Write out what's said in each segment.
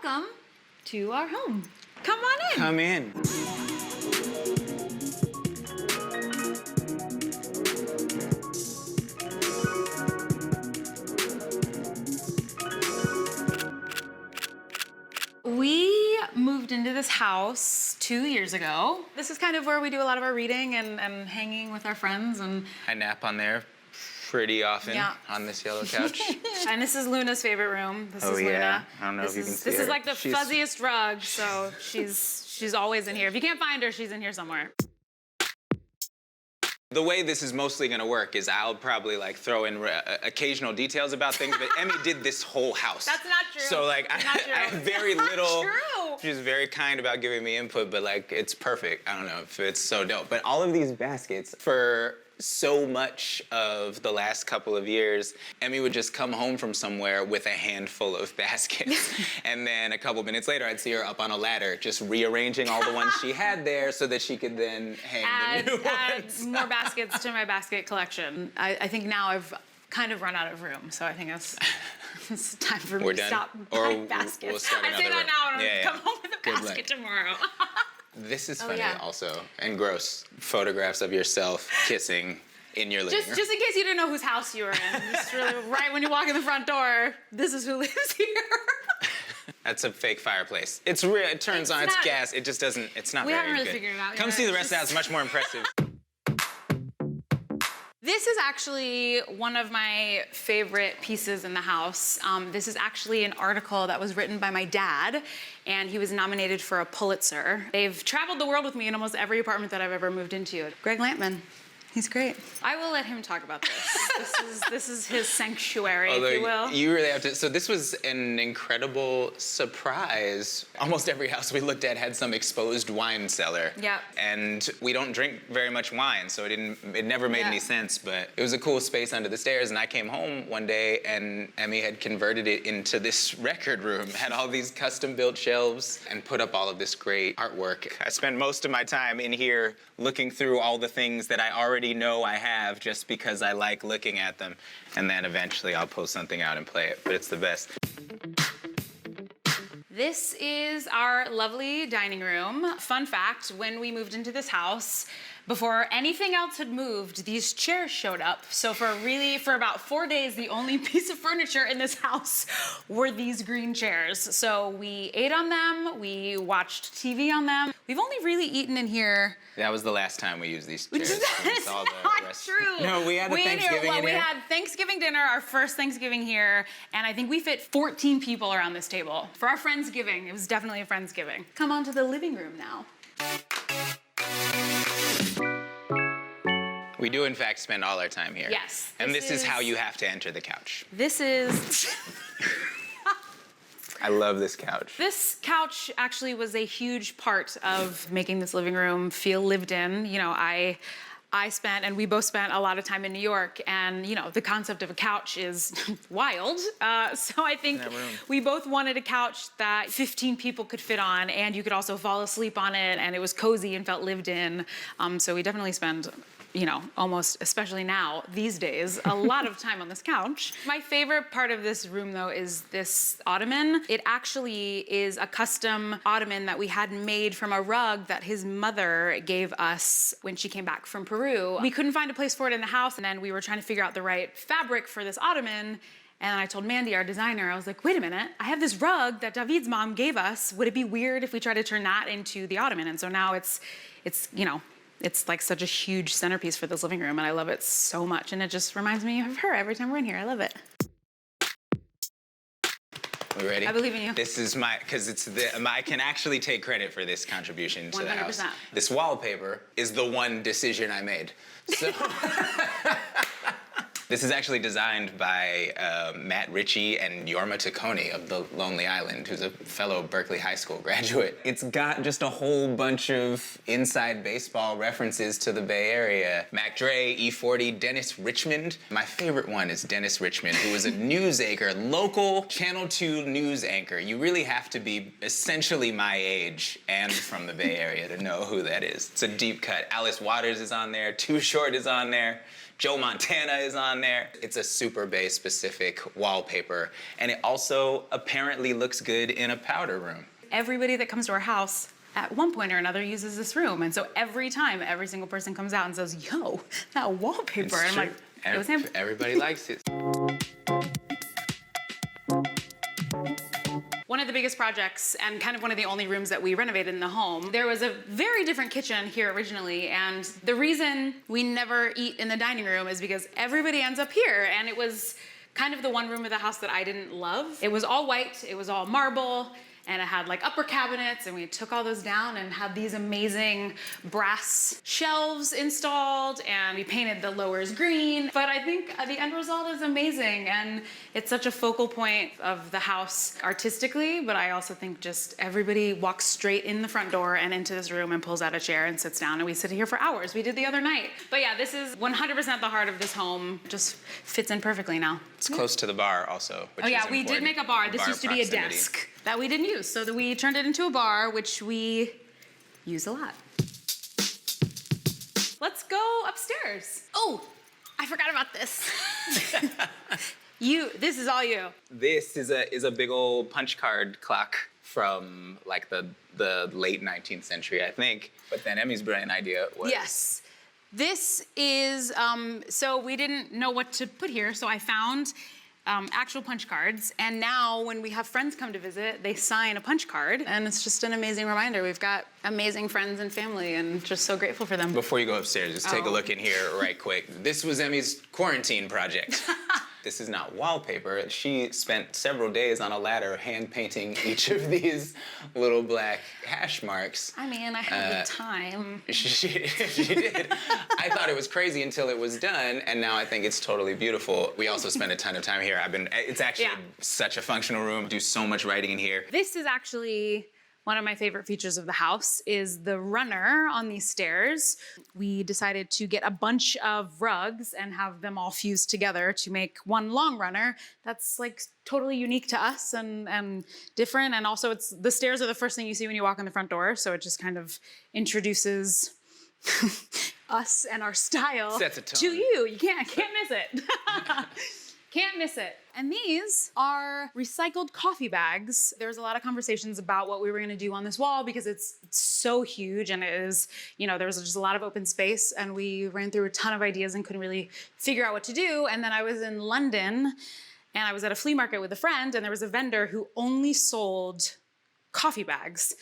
welcome to our home. Come on in. Come in. We moved into this house 2 years ago. This is kind of where we do a lot of our reading and hanging with our friends. And I nap on there pretty often on this yellow couch. And this is Luna's favorite room. This is Luna. I don't know if you can see her. This is like the fuzziest rug, so she's always in here. If you can't find her, she's in here somewhere. The way this is mostly gonna work is I'll probably like throw in occasional details about things, but Emmy did this whole house. That's not true. So like I have very little. True. She's very kind about giving me input, but like it's perfect. I don't know if it's so dope. But all of these baskets for so much of the last couple of years, Emmy would just come home from somewhere with a handful of baskets. And then a couple minutes later, I'd see her up on a ladder, just rearranging all the ones she had there so that she could then hang the new ones. Add more baskets to my basket collection. I think now I've kind of run out of room, so I think it's time for me to stop buying baskets. We'll start I say that now and I'll come home with a basket tomorrow. This is funny also, and gross. Photographs of yourself kissing in your living room. Just in case you didn't know whose house you were in. Just really, right when you walk in the front door, this is who lives here. That's a fake fireplace. It's real, it turns on, it's gas, it just doesn't, it's not very good. We haven't really figured it out yet. Come see the rest of the house, it's much more impressive. This is actually one of my favorite pieces in the house. This is actually an article that was written by my dad, and he was nominated for a Pulitzer. They've traveled the world with me in almost every apartment that I've ever moved into. Greg Lampman. He's great. I will let him talk about this. This is his sanctuary, if you will. You really have to. So this was an incredible surprise. Almost every house we looked at had some exposed wine cellar. Yeah. And we don't drink very much wine, so it never made any sense. But it was a cool space under the stairs. And I came home one day, and Emmy had converted it into this record room. Had all these custom-built shelves, and put up all of this great artwork. I spend most of my time in here looking through all the things that I already know I have just because I like looking at them, and then eventually I'll pull something out and play it, but it's the best. This is our lovely dining room. Fun fact, when we moved into this house, before anything else had moved, these chairs showed up. So for about 4 days, the only piece of furniture in this house were these green chairs. So we ate on them, we watched TV on them. We've only really eaten in here. That was the last time we used these chairs. That's not true. No, we had a Thanksgiving in here. We had Thanksgiving dinner, our first Thanksgiving here, and I think we fit 14 people around this table. For our Friendsgiving, it was definitely a Friendsgiving. Come on to the living room now. We do, in fact, spend all our time here. Yes. And this is how you have to enter the couch. This is... I love this couch. This couch actually was a huge part of making this living room feel lived in. You know, I spent, and we both spent a lot of time in New York, and you know, the concept of a couch is wild. So I think we both wanted a couch that 15 people could fit on, and you could also fall asleep on it, and it was cozy and felt lived in. So we definitely spend, you know, almost, especially now, these days, a lot of time on this couch. My favorite part of this room, though, is this ottoman. It actually is a custom ottoman that we had made from a rug that his mother gave us when she came back from Peru. We couldn't find a place for it in the house, and then we were trying to figure out the right fabric for this ottoman. And I told Mandy, our designer, I was like, wait a minute, I have this rug that David's mom gave us. Would it be weird if we try to turn that into the ottoman? And so now it's you know, it's like such a huge centerpiece for this living room, and I love it so much. And it just reminds me of her every time we're in here. I love it. We ready? I believe in you. This is because I can actually take credit for this contribution to 100%. The house. This wallpaper is the one decision I made. So. This is actually designed by Matt Ritchie and Jorma Taccone of The Lonely Island, who's a fellow Berkeley High School graduate. It's got just a whole bunch of inside baseball references to the Bay Area. Mac Dre, E40, Dennis Richmond. My favorite one is Dennis Richmond, who was a news anchor, local Channel 2 news anchor. You really have to be essentially my age and from the Bay Area to know who that is. It's a deep cut. Alice Waters is on there, Too Short is on there. Joe Montana is on there. It's a super bass specific wallpaper. And it also apparently looks good in a powder room. Everybody that comes to our house at one point or another uses this room. And so every time, every single person comes out and says, yo, that wallpaper. It's and I'm true. like, it was him. Everybody likes it. One of the biggest projects and kind of one of the only rooms that we renovated in the home, there was a very different kitchen here originally. And the reason we never eat in the dining room is because everybody ends up here. And it was kind of the one room of the house that I didn't love. It was all white, it was all marble, and it had like upper cabinets, and we took all those down and had these amazing brass shelves installed, and we painted the lowers green. But I think the end result is amazing, and it's such a focal point of the house artistically, but I also think just everybody walks straight in the front door and into this room and pulls out a chair and sits down, and we sit here for hours. We did the other night. But yeah, this is 100% the heart of this home. Just fits in perfectly now. It's close to the bar also, which Oh yeah, is we did important. make a bar. This used to be a proximity. desk that we didn't use, so that we turned it into a bar, which we use a lot. Let's go upstairs. Oh, I forgot about this. This is all you. This is a big old punch card clock from like the late 19th century, I think. But then Emmy's brilliant idea was Yes. This is, so we didn't know what to put here, so I found actual punch cards, and now when we have friends come to visit, they sign a punch card, and it's just an amazing reminder. We've got amazing friends and family, and just so grateful for them. Before you go upstairs, just take a Oh. look in here right quick. This was Emmy's quarantine project. This is not wallpaper. She spent several days on a ladder hand painting each of these little black hash marks. I mean, I had the time. She did. I thought it was crazy until it was done, and now I think it's totally beautiful. We also spend a ton of time here. It's actually such a functional room. Do so much writing in here. This is actually one of my favorite features of the house is the runner on these stairs. We decided to get a bunch of rugs and have them all fused together to make one long runner that's like totally unique to us and different. And also the stairs are the first thing you see when you walk in the front door. So it just kind of introduces us and our style Sets a tone. to you. You can't miss it. Can't miss it. And these are recycled coffee bags. There was a lot of conversations about what we were gonna do on this wall because it's so huge and it is, there was just a lot of open space, and we ran through a ton of ideas and couldn't really figure out what to do. And then I was in London and I was at a flea market with a friend, and there was a vendor who only sold coffee bags.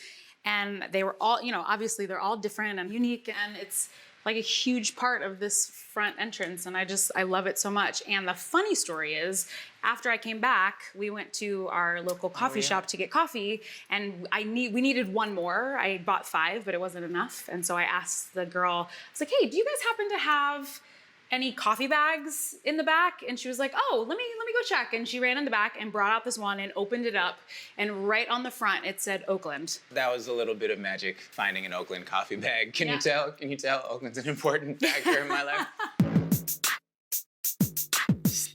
And they were all, obviously they're all different and unique, and it's like a huge part of this front entrance, and I love it so much. And the funny story is, after I came back, we went to our local coffee shop to get coffee, and we needed one more. I bought 5, but it wasn't enough, and so I asked the girl, I was like, hey, do you guys happen to have any coffee bags in the back? And she was like, oh, let me go check. And she ran in the back and brought out this one and opened it up, and right on the front it said Oakland. That was a little bit of magic, finding an Oakland coffee bag. Can you tell? Can you tell Oakland's an important factor in my life?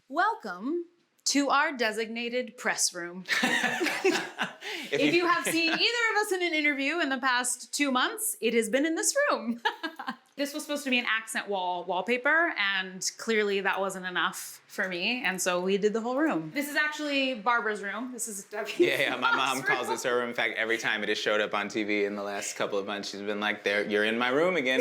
Welcome to our designated press room. If you have seen either of us in an interview in the past 2 months, it has been in this room. This was supposed to be an accent wallpaper, and clearly that wasn't enough for me, and so we did the whole room. This is actually Barbara's room. This is Yeah, my mom calls this her room. In fact, every time it has showed up on TV in the last couple of months, she's been like, you're in my room again.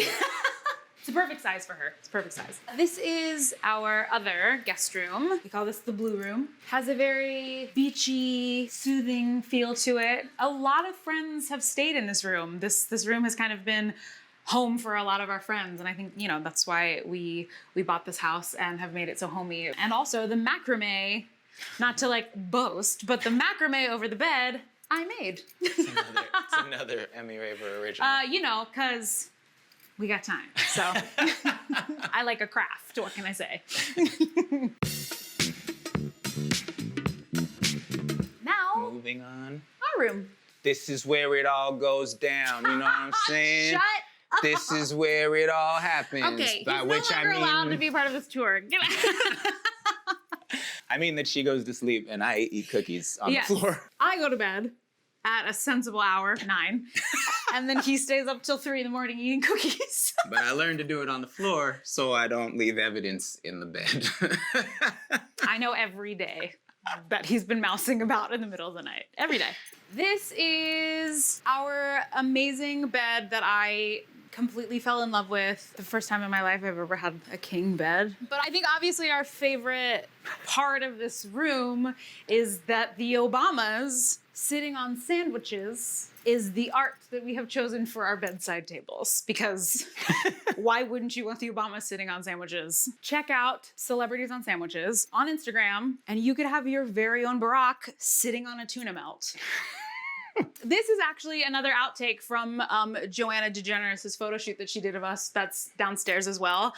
It's a perfect size for her. It's a perfect size. This is our other guest room. We call this the blue room. Has a very beachy, soothing feel to it. A lot of friends have stayed in this room. This room has kind of been home for a lot of our friends, and I think that's why we bought this house and have made it so homey. And also the macrame, not to like boast, but the macrame over the bed I made. It's another Emmy Raver original. Because we got time. So I like a craft. What can I say? Now, moving on. our room. This is where it all goes down. You know what I'm saying? Shut up. This is where it all happens. Okay, By he's which no I longer mean, allowed to be part of this tour. Get out. I mean that she goes to sleep and I eat cookies on Yes. the floor. I go to bed at a sensible hour, 9. And then he stays up till 3 a.m. eating cookies. But I learned to do it on the floor so I don't leave evidence in the bed. I know every day that he's been mousing about in the middle of the night. Every day. This is our amazing bed that I completely fell in love with. The first time in my life I've ever had a king bed. But I think obviously our favorite part of this room is that the Obamas sitting on sandwiches is the art that we have chosen for our bedside tables. Because why wouldn't you want the Obamas sitting on sandwiches? Check out Celebrities on Sandwiches on Instagram, and you could have your very own Barack sitting on a tuna melt. This is actually another outtake from Joanna DeGeneres' photo shoot that she did of us that's downstairs as well.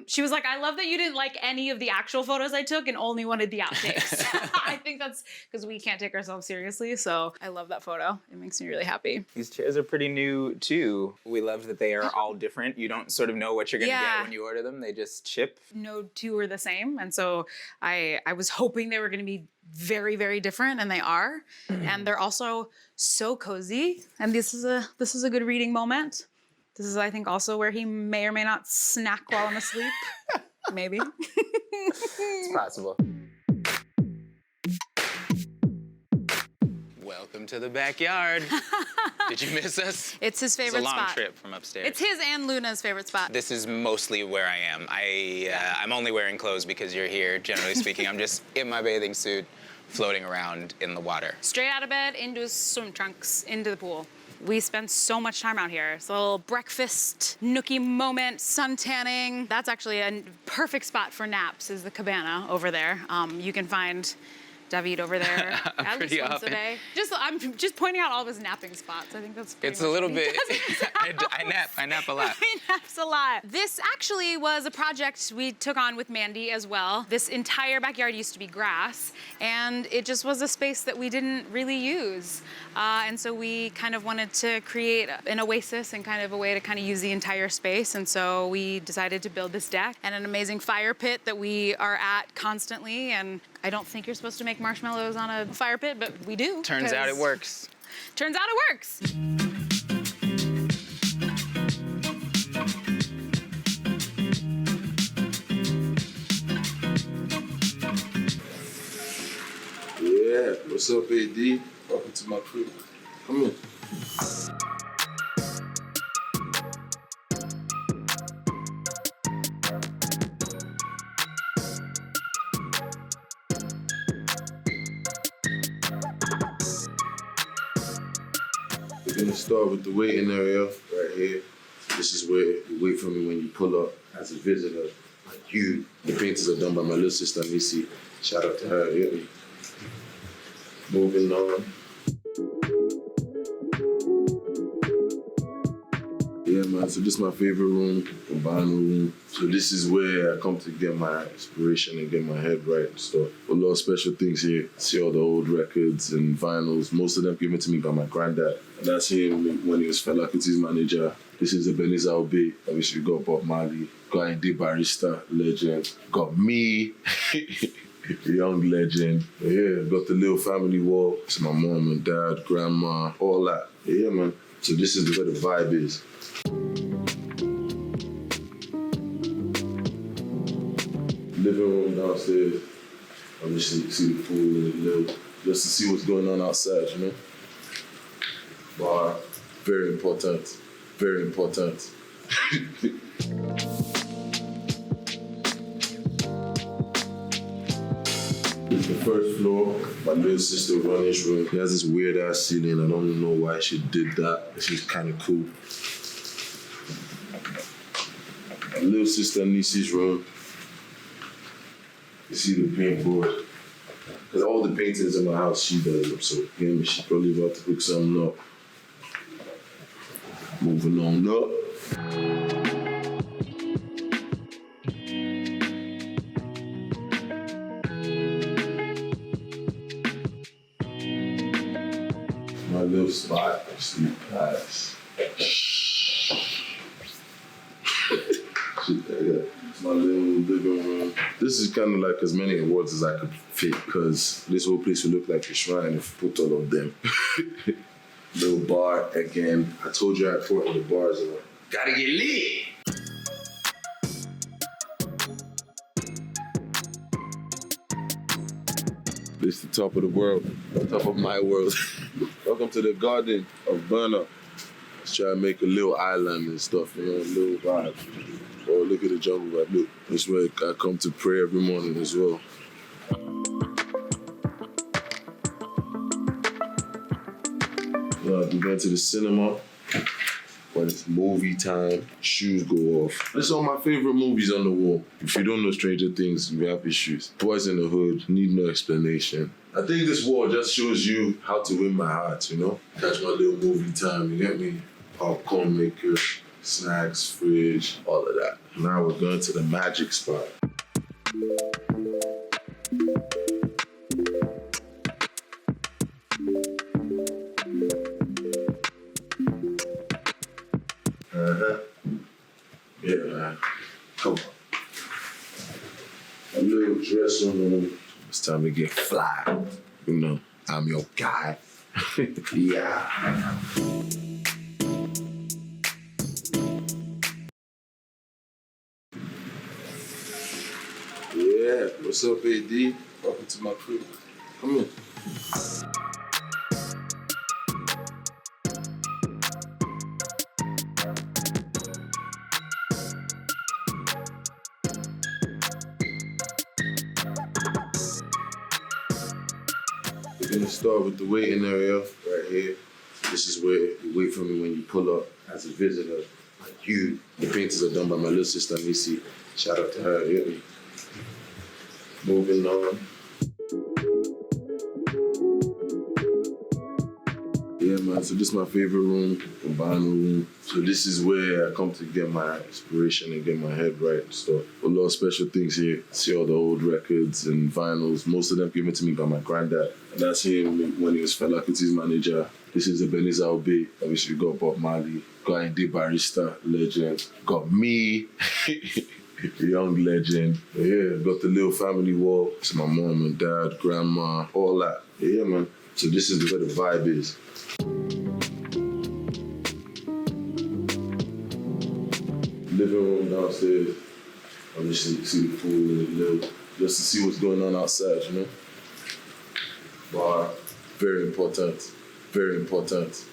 She was like, I love that you didn't like any of the actual photos I took and only wanted the outtakes. I think that's because we can't take ourselves seriously, so I love that photo. It makes me really happy. These chairs are pretty new too. We love that they are all different. You don't sort of know what you're gonna get when you order them. They just ship. No two are the same, and so I was hoping they were gonna be very, very different, and they are. And they're also so cozy. And this is a good reading moment. This is, I think, also where he may or may not snack while I'm asleep. Maybe. It's possible. Welcome to the backyard. Did you miss us? It's his favorite spot. It's a long trip from upstairs. It's his and Luna's favorite spot. This is mostly where I am. I'm only wearing clothes because you're here. Generally speaking, I'm just in my bathing suit, floating around in the water. Straight out of bed, into his swim trunks, into the pool. We spend so much time out here. It's a little breakfast, nookie moment, sun tanning. That's actually a perfect spot for naps, is the cabana over there. You can find David over there at least once a day. I'm just pointing out all of his napping spots. I think that's pretty It's a little bit, I nap a lot. He naps a lot. This actually was a project we took on with Mandy as well. This entire backyard used to be grass, and it just was a space that we didn't really use. And so we kind of wanted to create an oasis and kind of a way to kind of use the entire space. And so we decided to build this deck and an amazing fire pit that we are at constantly. And I don't think you're supposed to make marshmallows on a fire pit, but we do. Turns out it works. Turns out it works. Yeah, what's up, AD? Welcome to my crib. Come in. We're gonna start with the waiting area right here. This is where you wait for me when you pull up as a visitor. Like you. The paintings are done by my little sister, Nisi. Shout out to her, you get me? Moving on. Yeah, man, so this is my favorite room, the vinyl room. So this is where I come to get my inspiration and get my head right and stuff. A lot of special things here. See all the old records and vinyls, most of them given to me by my granddad. And that's him when he was Fela Kuti's manager. This is Ebenezer Obey. Obviously, we got Bob Marley, got Andy Barrister, legend. Got me. Young legend. Yeah, got the little family wall. It's my mom and dad, grandma, all that. Yeah, man. So this is where the vibe is. Living room downstairs. Obviously, see the pool and the little, just to see what's going on outside, you know? Bar, very important. Very important. It's the first floor. My little sister runs this room. She has this weird ass ceiling. I don't know why she did that. She's kind of cool. My little sister Nisi's room. You see the paintboard. Because all the paintings in my house, she does them. So, yeah, she's probably about to hook something up. Moving on up. My little spot, sleep pads. It's my little living room. This is kind of like as many awards as I could fit because this whole place would look like a shrine if I put all of them. Little bar again. I told you I fought in the bars. Gotta get lit. This is the top of the world, top of my world. Welcome to the garden of Burna. Let's try to make a little island and stuff, you know, a little vibe. Oh, look at the jungle vibe. Look, this way I come to pray every morning as well. I'm going to the cinema. When it's movie time, shoes go off. That's all my favorite movies on the wall. If you don't know Stranger Things, you have issues. Boys in the Hood, need no explanation. I think this wall just shows you how to win my heart, you know? Catch my little movie time, you get me? Popcorn maker, snacks, fridge, all of that. Now we're going to the magic spot. Yeah, man. Come on. A little dress on. It's time to get fly. You know, I'm your guy. Yeah. Yeah, what's up, AD? Welcome to my crib. Come in. We're gonna start with the waiting area right here. This is where you wait for me when you pull up as a visitor. Like you, the paintings are done by my little sister, Missy. Shout out to her. Yeah. Moving on. Yeah, man, so this is my favorite room, the vinyl room. So this is where I come to get my inspiration and get my head right and stuff. A lot of special things here. See all the old records and vinyls, most of them given to me by my granddad. And that's him when he was Fela Kuti's manager. This is Ebenezer Obey. Obviously, we got Bob Marley, got Andy Barrister, legend. Got me, young legend. But yeah, got the little family wall. It's my mom and dad, grandma, all that. Yeah, man. So this is where the vibe is. Living room downstairs. Obviously, you can see the pool and the little, just to see what's going on outside, you know? Bar, very important, very important.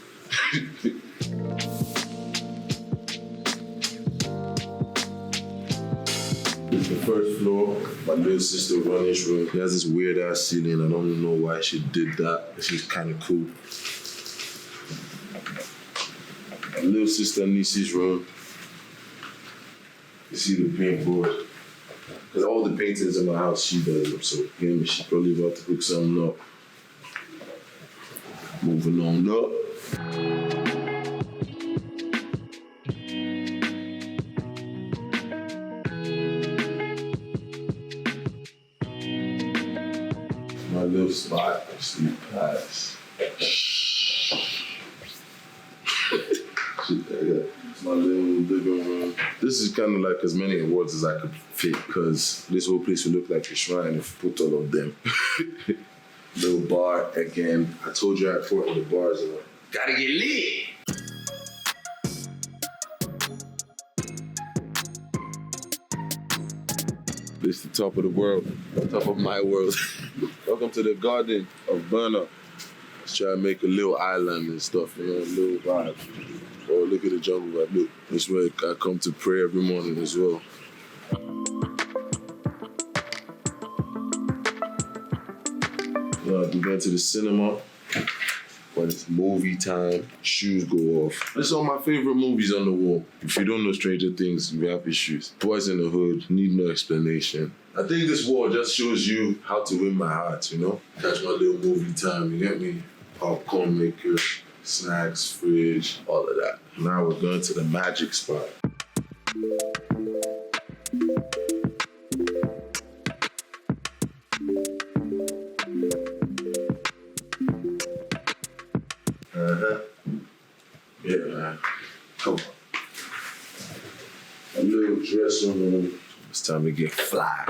This is the first floor, my little sister Ronnie's room. She has this weird ass ceiling. I don't know why she did that. She's kind of cool. My little sister Nisi's room. You see the paintboard. Because all the paintings in my house, she does them. So, you know, she's probably about to hook something up. Moving on up. My little spot, sleep pass. It's my little living room. This is kind of like as many awards as I could fit, because this whole place would look like a shrine if you put all of them. Little bar again. I told you I fought in the bars. Gotta get lit. This is the top of the world, top of my world. Welcome to the garden of Burna. Let's try to make a little island and stuff, you know, a little vibe. Oh, look at the jungle vibe. Look, this way I come to pray every morning as well. I'm going to the cinema. When it's movie time, shoes go off. That's all my favorite movies on the wall. If you don't know Stranger Things, you have issues. Boys in the Hood, need no explanation. I think this wall just shows you how to win my heart, you know? Catch my little movie time, you get me? Popcorn maker, snacks, fridge, all of that. Now we're going to the magic spot. Yeah, man. Come on. A little dress on. It's time to get fly.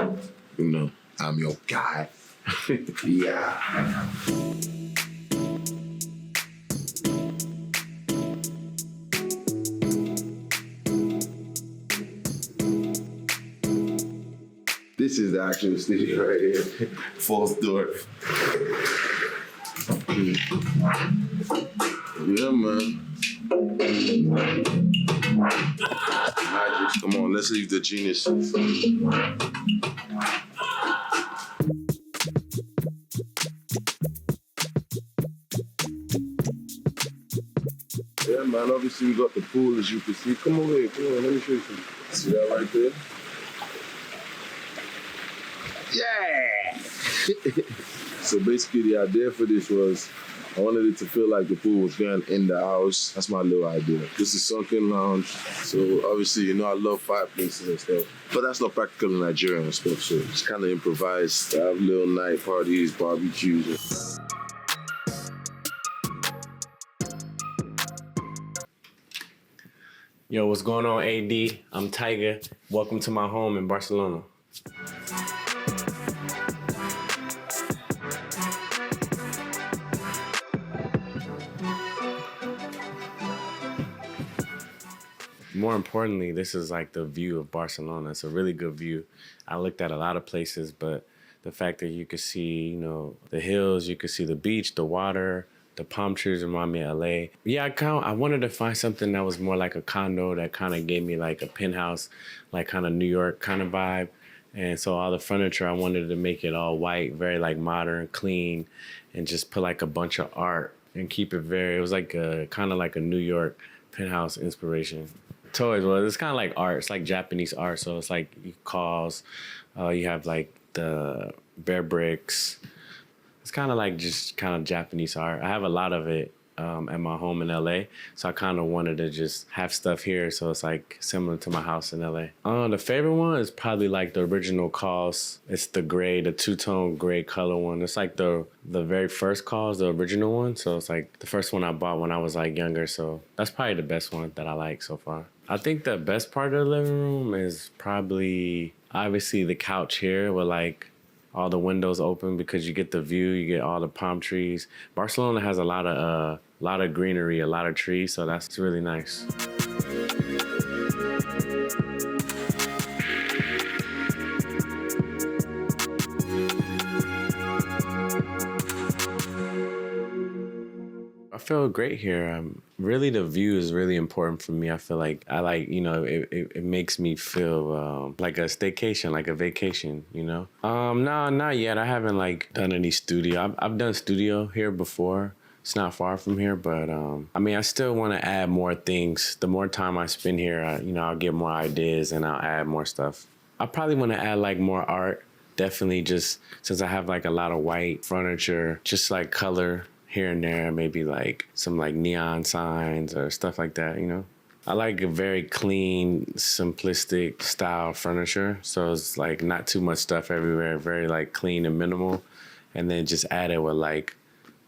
You know, I'm your guy. Yeah. this is the actual studio right here. False door. Yeah, man. Magic. Come on, let's leave the genius. Yeah, man, obviously we got the pool, as you can see. Come over here, come on, let me show you something. See that right there? Yeah! So basically the idea for this was, I wanted it to feel like the pool was going in the house. That's my little idea. This is sunken lounge. So obviously, you know, I love fireplaces and stuff, but that's not practical in Nigeria and stuff. So it's kind of improvised. I have little night parties, barbecues. Yo, what's going on, AD? I'm Tiger. Welcome to my home in Barcelona. More importantly, this is like the view of Barcelona. It's a really good view. I looked at a lot of places, but the fact that you could see, you know, the hills, you could see the beach, the water, the palm trees remind me of LA. Yeah, I wanted to find something that was more like a condo that kind of gave me like a penthouse, like kind of New York kind of vibe. And so all the furniture, I wanted to make it all white, very like modern, clean, and just put like a bunch of art and keep it it was like a kind of like a New York penthouse inspiration. Toys, well, it's kind of like art. It's like Japanese art. So it's like calls, you have like the bear bricks. It's kind of like just kind of Japanese art. I have a lot of it at my home in LA. So I kind of wanted to just have stuff here. So it's like similar to my house in LA. The favorite one is probably like the original Calls. It's the gray, the two-tone gray color one. It's like the very first Calls, the original one. So it's like the first one I bought when I was like younger. So that's probably the best one that I like so far. I think the best part of the living room is probably obviously the couch here with like all the windows open because you get the view, you get all the palm trees. Barcelona has a lot of greenery, a lot of trees, so that's really nice. I feel great here. Really, the view is really important for me. I feel like you know, it makes me feel like a staycation, like a vacation, you know? No, not yet. I haven't like done any studio. I've done studio here before. It's not far from here, but I mean, I still want to add more things. The more time I spend here, you know, I'll get more ideas and I'll add more stuff. I probably want to add like more art. Definitely, just since I have like a lot of white furniture, just like color here and there, maybe like some like neon signs or stuff like that, you know? I like a very clean, simplistic style furniture. So it's like not too much stuff everywhere, very like clean and minimal. And then just add it with like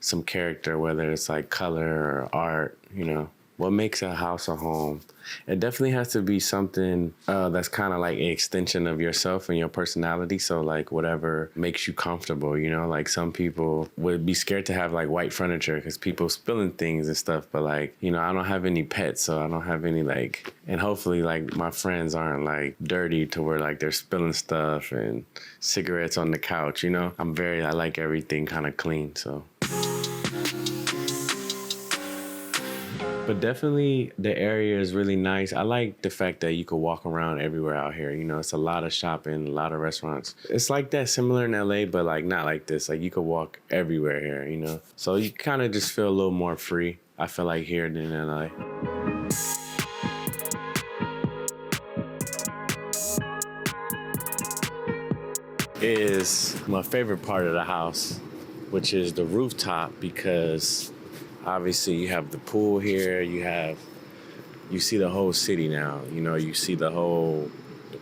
some character, whether it's like color or art, you know? What makes a house a home? It definitely has to be something that's kind of like an extension of yourself and your personality. So like whatever makes you comfortable, you know, like some people would be scared to have like white furniture because people spilling things and stuff. But like, you know, I don't have any pets, so I don't have any like, and hopefully like my friends aren't like dirty to where like they're spilling stuff and cigarettes on the couch, you know? I like everything kind of clean, so. But definitely the area is really nice. I like the fact that you could walk around everywhere out here. You know, it's a lot of shopping, a lot of restaurants. It's like that similar in LA, but like not like this. Like you could walk everywhere here, you know? So you kind of just feel a little more free, I feel like, here than in LA. Is my favorite part of the house, which is the rooftop, because obviously you have the pool here, you see the whole city now, you know, you see the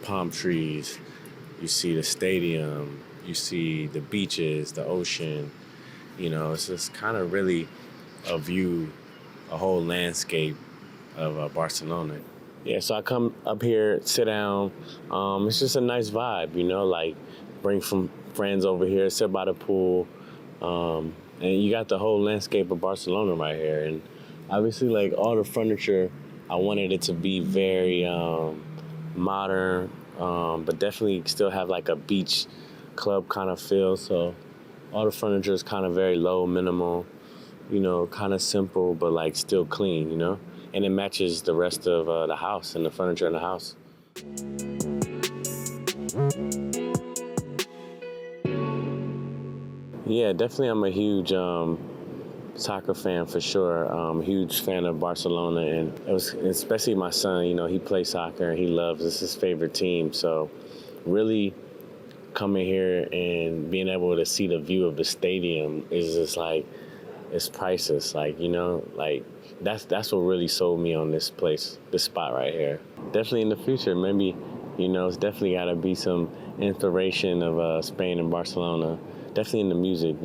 palm trees, you see the stadium, you see the beaches, the ocean, you know, it's just kind of really a view, a whole landscape of Barcelona. Yeah, so I come up here, sit down, it's just a nice vibe, you know, like bring some friends over here, sit by the pool, and you got the whole landscape of Barcelona right here. And obviously, like, all the furniture, I wanted it to be very modern, but definitely still have like a beach club kind of feel. So all the furniture is kind of very low, minimal, kind of simple, but like still clean, and it matches the rest of the house and the furniture in the house. Yeah, definitely I'm a huge soccer fan for sure. Huge fan of Barcelona, and it was especially my son, he plays soccer and he loves, it's his favorite team. So really coming here and being able to see the view of the stadium is just like, it's priceless. Like, that's what really sold me on this place, this spot right here. Definitely in the future, maybe, it's definitely gotta be some inspiration of Spain and Barcelona. Definitely in the music,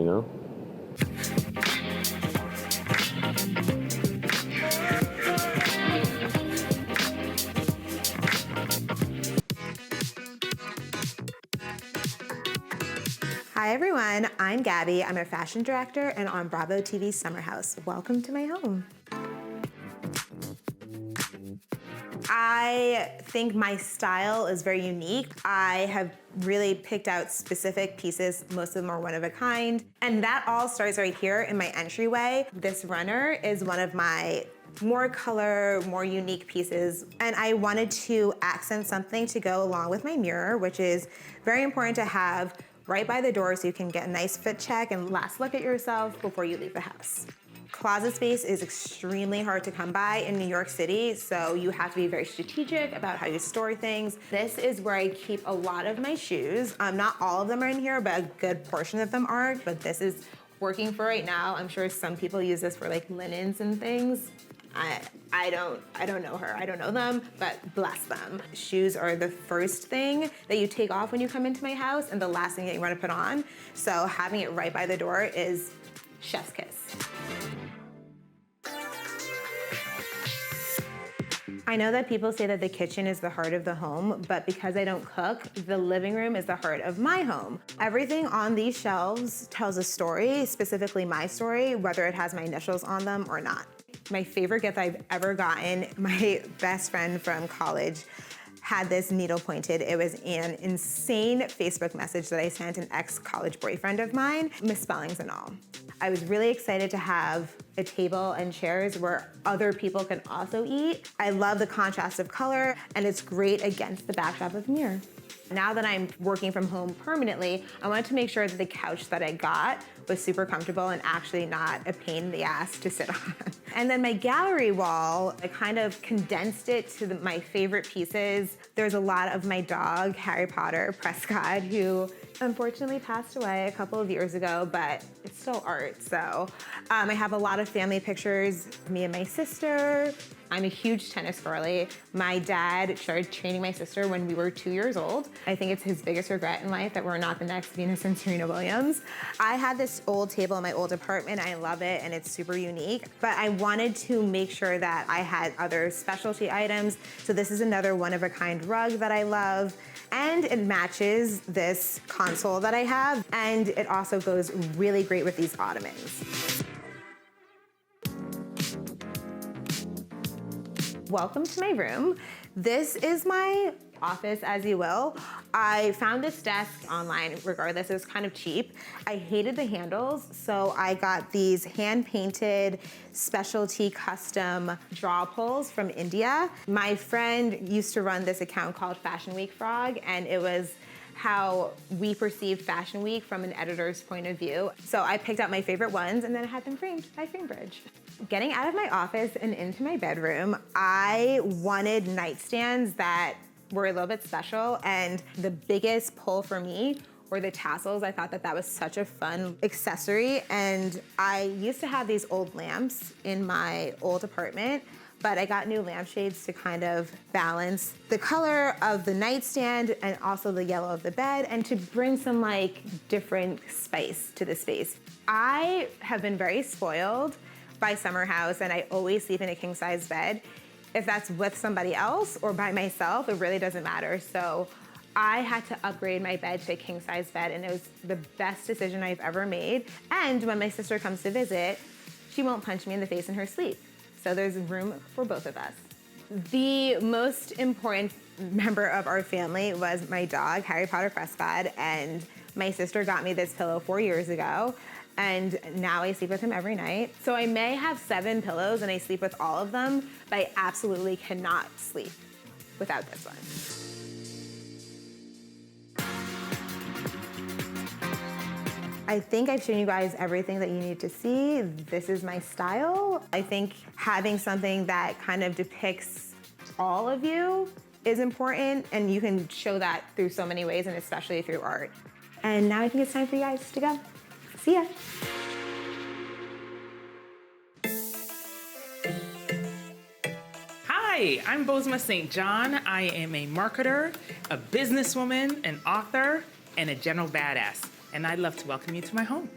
Hi everyone, I'm Gabby. I'm a fashion director and on Bravo TV's Summer House. Welcome to my home. I think my style is very unique. I have really picked out specific pieces. Most of them are one of a kind. And that all starts right here in my entryway. This runner is one of my more color, more unique pieces. And I wanted to accent something to go along with my mirror, which is very important to have right by the door so you can get a nice fit check and last look at yourself before you leave the house. Closet space is extremely hard to come by in New York City, so you have to be very strategic about how you store things. This is where I keep a lot of my shoes. Not all of them are in here, but a good portion of them are, but this is working for right now. I'm sure some people use this for like linens and things. I don't know her, I don't know them, but bless them. Shoes are the first thing that you take off when you come into my house and the last thing that you want to put on. So having it right by the door is chef's kiss. I know that people say that the kitchen is the heart of the home, but because I don't cook, the living room is the heart of my home. Everything on these shelves tells a story, specifically my story, whether it has my initials on them or not. My favorite gift I've ever gotten, my best friend from college had this needle pointed. It was an insane Facebook message that I sent an ex-college boyfriend of mine, misspellings and all. I was really excited to have a table and chairs where other people can also eat. I love the contrast of color, and it's great against the backdrop of the mirror. Now that I'm working from home permanently, I wanted to make sure that the couch that I got was super comfortable and actually not a pain in the ass to sit on. And then my gallery wall, I kind of condensed it to my favorite pieces. There's a lot of my dog, Harry Potter, Prescott, who unfortunately passed away a couple of years ago, but it's still art. So I have a lot of family pictures, me and my sister. I'm a huge tennis girly. My dad started training my sister when we were 2 years old. I think it's his biggest regret in life that we're not the next Venus and Serena Williams. I had this old table in my old apartment. I love it and it's super unique, but I wanted to make sure that I had other specialty items. So this is another one-of-a-kind rug that I love. And it matches this console that I have. And it also goes really great with these ottomans. Welcome to my room. This is my office, as you will. I found this desk online, regardless, it was kind of cheap. I hated the handles, so I got these hand-painted specialty custom draw pulls from India. My friend used to run this account called Fashion Week Frog, and it was how we perceived Fashion Week from an editor's point of view. So I picked out my favorite ones and then I had them framed by FrameBridge. Getting out of my office and into my bedroom, I wanted nightstands that were a little bit special, and the biggest pull for me were the tassels. I thought that that was such a fun accessory, and I used to have these old lamps in my old apartment, but I got new lampshades to kind of balance the color of the nightstand and also the yellow of the bed, and to bring some like different spice to the space. I have been very spoiled by Summer House, and I always sleep in a king-size bed. If that's with somebody else or by myself, it really doesn't matter. So I had to upgrade my bed to a king-size bed, and it was the best decision I've ever made. And when my sister comes to visit, she won't punch me in the face in her sleep. So there's room for both of us. The most important member of our family was my dog, Harry Potter Crestbad, and my sister got me this pillow 4 years ago, and now I sleep with him every night. So I may have 7 pillows and I sleep with all of them, but I absolutely cannot sleep without this one. I think I've shown you guys everything that you need to see. This is my style. I think having something that kind of depicts all of you is important, and you can show that through so many ways, and especially through art. And now I think it's time for you guys to go. See ya. Hi, I'm Bosema St. John. I am a marketer, a businesswoman, an author, and a general badass. And I'd love to welcome you to my home.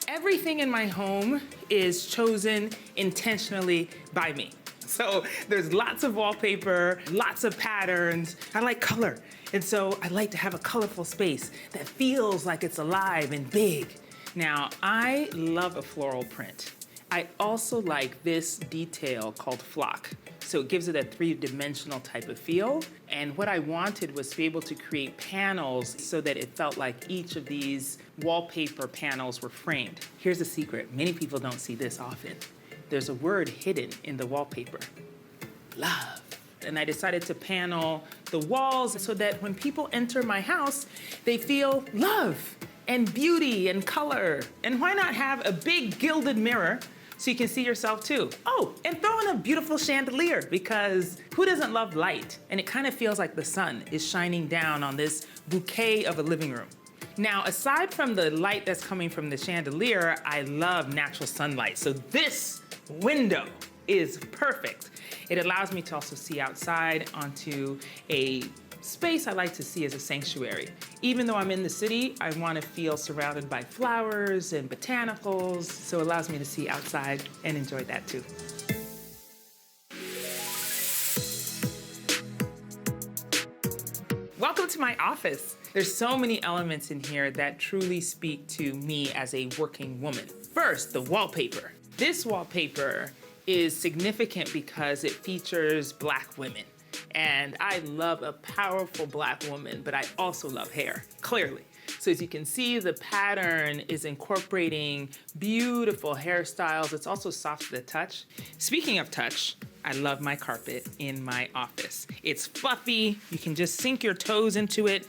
Everything in my home is chosen intentionally by me. So there's lots of wallpaper, lots of patterns. I like color. And so I like to have a colorful space that feels like it's alive and big. Now, I love a floral print. I also like this detail called flock. So it gives it a 3-dimensional type of feel. And what I wanted was to be able to create panels so that it felt like each of these wallpaper panels were framed. Here's a secret. Many people don't see this often. There's a word hidden in the wallpaper: love. And I decided to panel the walls so that when people enter my house, they feel love and beauty and color. And why not have a big gilded mirror so you can see yourself too? Oh, and throw in a beautiful chandelier, because who doesn't love light? And it kind of feels like the sun is shining down on this bouquet of a living room. Now, aside from the light that's coming from the chandelier, I love natural sunlight. So this window is perfect. It allows me to also see outside onto a space I like to see as a sanctuary. Even though I'm in the city, I want to feel surrounded by flowers and botanicals, so it allows me to see outside and enjoy that too. Welcome to my office. There's so many elements in here that truly speak to me as a working woman. First, the wallpaper. This wallpaper is significant because it features Black women. And I love a powerful Black woman, but I also love hair, clearly. So as you can see, the pattern is incorporating beautiful hairstyles. It's also soft to the touch. Speaking of touch, I love my carpet in my office. It's fluffy. You can just sink your toes into it.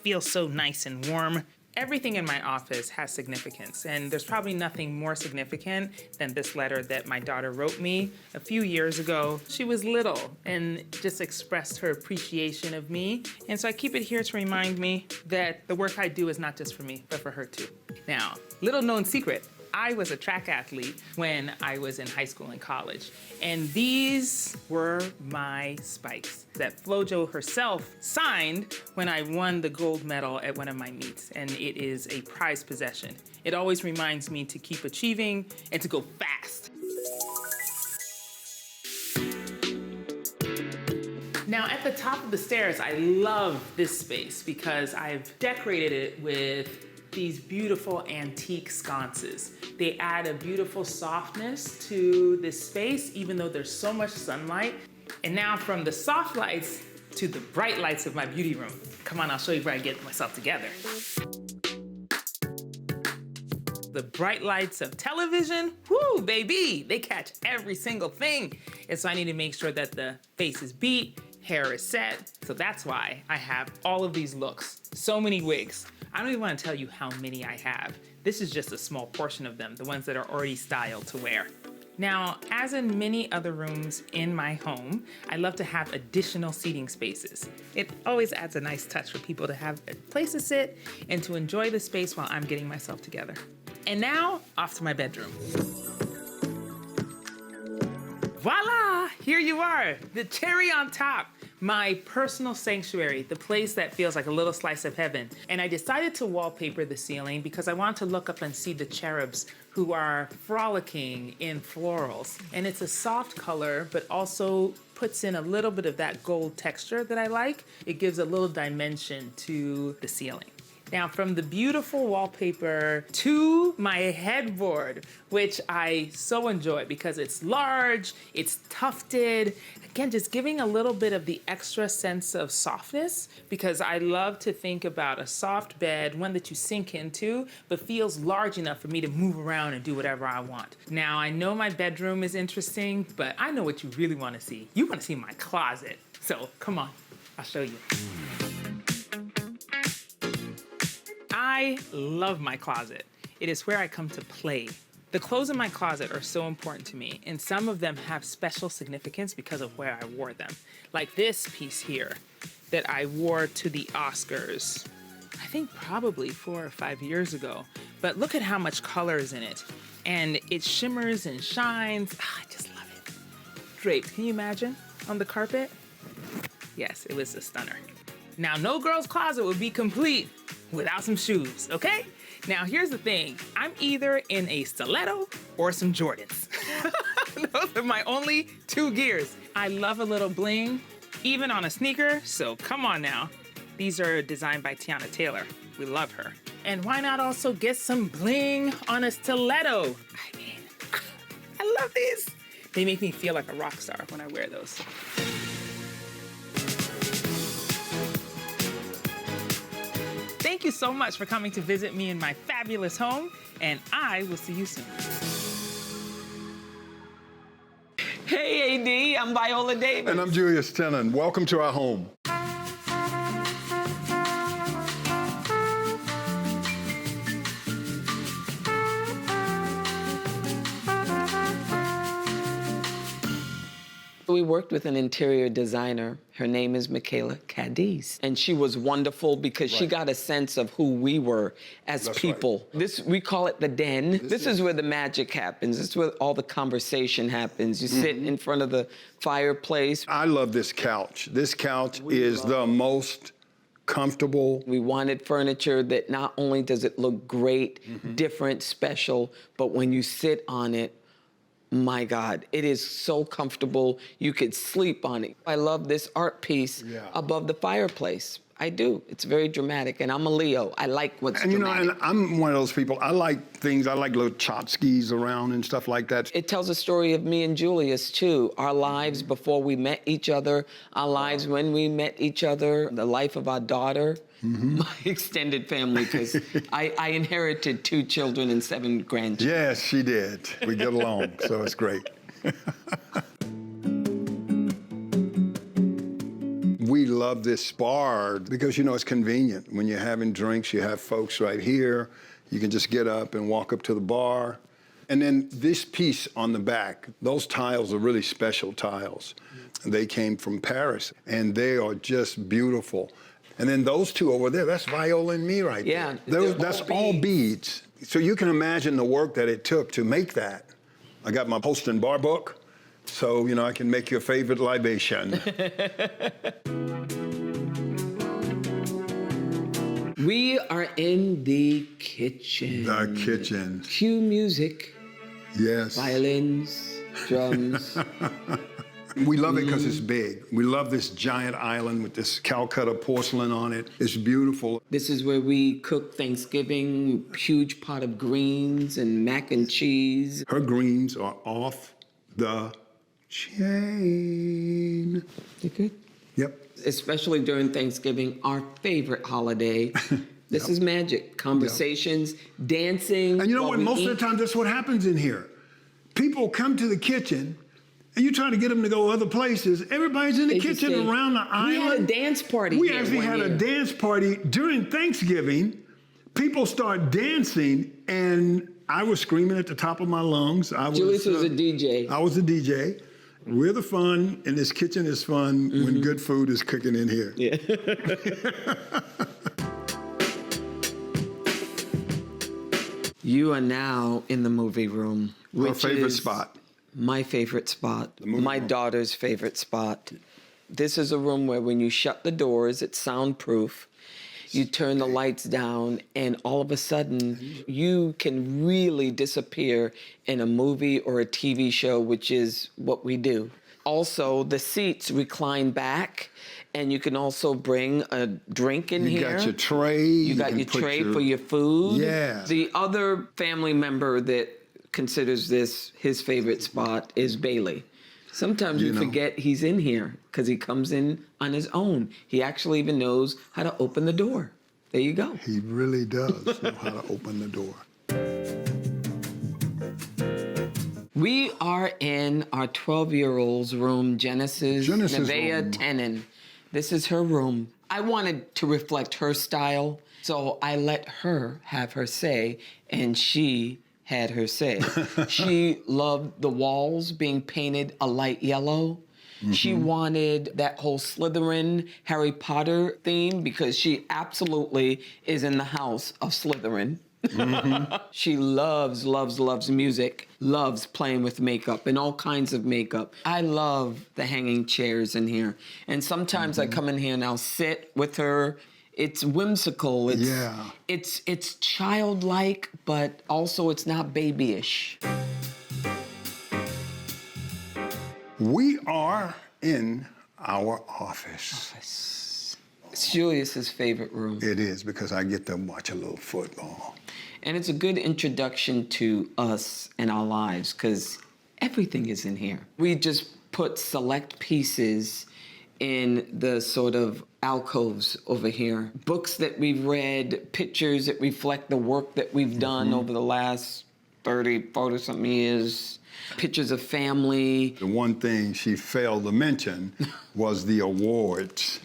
Feels so nice and warm. Everything in my office has significance, and there's probably nothing more significant than this letter that my daughter wrote me a few years ago. She was little and just expressed her appreciation of me, and so I keep it here to remind me that the work I do is not just for me, but for her too. Now, little known secret, I was a track athlete when I was in high school and college, and these were my spikes that Flojo herself signed when I won the gold medal at one of my meets, and it is a prized possession. It always reminds me to keep achieving and to go fast. Now, at the top of the stairs, I love this space because I've decorated it with these beautiful antique sconces. They add a beautiful softness to this space, even though there's so much sunlight. And now from the soft lights to the bright lights of my beauty room. Come on, I'll show you where I get myself together. The bright lights of television, whoo, baby, they catch every single thing. And so I need to make sure that the face is beat, hair is set. So that's why I have all of these looks, so many wigs. I don't even want to tell you how many I have. This is just a small portion of them, the ones that are already styled to wear. Now, as in many other rooms in my home, I love to have additional seating spaces. It always adds a nice touch for people to have a place to sit and to enjoy the space while I'm getting myself together. And now, off to my bedroom. Voila! Here you are, the cherry on top. My personal sanctuary, the place that feels like a little slice of heaven. And I decided to wallpaper the ceiling because I want to look up and see the cherubs who are frolicking in florals. And it's a soft color, but also puts in a little bit of that gold texture that I like. It gives a little dimension to the ceiling. Now, from the beautiful wallpaper to my headboard, which I so enjoy because it's large, it's tufted. Again, just giving a little bit of the extra sense of softness, because I love to think about a soft bed, one that you sink into, but feels large enough for me to move around and do whatever I want. Now, I know my bedroom is interesting, but I know what you really want to see. You want to see my closet. So come on, I'll show you. I love my closet. It is where I come to play. The clothes in my closet are so important to me, and some of them have special significance because of where I wore them. Like this piece here that I wore to the Oscars, I think probably 4 or 5 years ago. But look at how much color is in it. And it shimmers and shines. I just love it. Draped, can you imagine? On the carpet? Yes, it was a stunner. Now, no girl's closet would be complete without some shoes, okay? Now, here's the thing. I'm either in a stiletto or some Jordans. Those are my only 2 gears. I love a little bling, even on a sneaker, so come on now. These are designed by Tiana Taylor. We love her. And why not also get some bling on a stiletto? I mean, I love these. They make me feel like a rock star when I wear those. Thank you so much for coming to visit me in my fabulous home, and I will see you soon. Hey, AD, I'm ViolaDavis. And I'm Julius Tennon. Welcome to our home. We worked with an interior designer. Her name is Michaela Cadiz. And she was wonderful because she got a sense of who we were as people. Right. We call it the den. This is where the magic happens. This is where all the conversation happens. You sit in front of the fireplace. I love this couch. This couch is the most comfortable. We wanted furniture that not only does it look great, different, special, but when you sit on it, my God, it is so comfortable. You could sleep on it. I love this art piece above the fireplace. I do. It's very dramatic, and I'm a Leo. I like what's dramatic. You know, and I'm one of those people. I like things. I like little tchotchkes around and stuff like that. It tells a story of me and Julius, too. Our lives before we met each other, our lives when we met each other, the life of our daughter, my extended family, because I inherited 2 children and 7 grandchildren. Yes, she did. We get along, so it's great. We love this bar because, you know, it's convenient. When you're having drinks, you have folks right here. You can just get up and walk up to the bar. And then this piece on the back, those tiles are really special tiles. They came from Paris, and they are just beautiful. And then those 2 over there, that's Viola and me right there. That's all beads. So you can imagine the work that it took to make that. I got my post and bar book. So, you know, I can make your favorite libation. We are in the kitchen. The kitchen. Cue music. Yes. Violins, drums. We love it because it's big. We love this giant island with this Calcutta porcelain on it. It's beautiful. This is where we cook Thanksgiving, huge pot of greens and mac and cheese. Her greens are off the chain. They're good? Yep. Especially during Thanksgiving, our favorite holiday. This is magic. Conversations, dancing. And you know what? Most of the time, that's what happens in here. People come to the kitchen, and you try to get them to go other places. Everybody's in the kitchen around the island. We had a dance party. We actually had a dance party during Thanksgiving. People start dancing, and I was screaming at the top of my lungs. Julius was a DJ. I was a DJ. We're the fun, and this kitchen is fun when good food is cooking in here. Yeah. You are now in the movie room, which Our favorite is spot. My favorite spot. My daughter's favorite spot. This is a room where when you shut the doors, it's soundproof. You turn the lights down, and all of a sudden, you can really disappear in a movie or a TV show, which is what we do. Also, the seats recline back, And you can also bring a drink in You here. got your tray. You got can your put tray for your food. Yeah. The other family member that considers this his favorite spot is Bailey. Sometimes we forget he's in here because he comes in on his own. He actually even knows how to open the door. There you go. He really does know how to open the door. We are in our 12-year-old's room, Genesis Nevaeh room. Tennon. This is her room. I wanted to reflect her style, so I let her have her say, and she had her say. She loved the walls being painted a light yellow. She wanted that whole Slytherin, Harry Potter theme because she absolutely is in the house of Slytherin. She loves music, loves playing with makeup and all kinds of makeup. I love the hanging chairs in here. And sometimes I come in here and I'll sit with her. It's whimsical. It's childlike, but also it's not babyish. We are in our office. It's Julius's favorite room. It is because I get to watch a little football. And it's a good introduction to us and our lives because everything is in here. We just put select pieces in the sort of alcoves over here. Books that we've read, pictures that reflect the work that we've done over the last 30, 40-something years. Pictures of family. The one thing she failed to mention was the awards.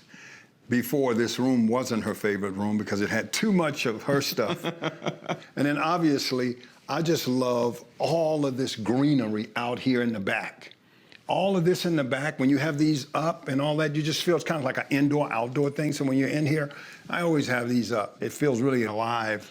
Before, this room wasn't her favorite room because it had too much of her stuff. And then obviously, I just love all of this greenery out here in the back. All of this in the back, when you have these up and all that, you just feel it's kind of like an indoor-outdoor thing. So when you're in here, I always have these up. It feels really alive.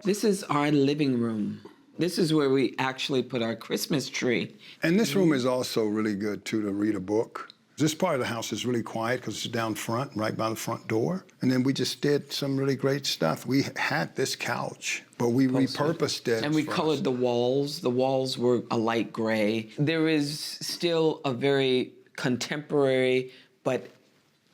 This is our living room. This is where we actually put our Christmas tree. And this room is also really good, too, to read a book. This part of the house is really quiet because it's down front, right by the front door. And then we just did some really great stuff. We had this couch, but we repurposed it. And we colored the walls. The walls were a light gray. There is still a very contemporary but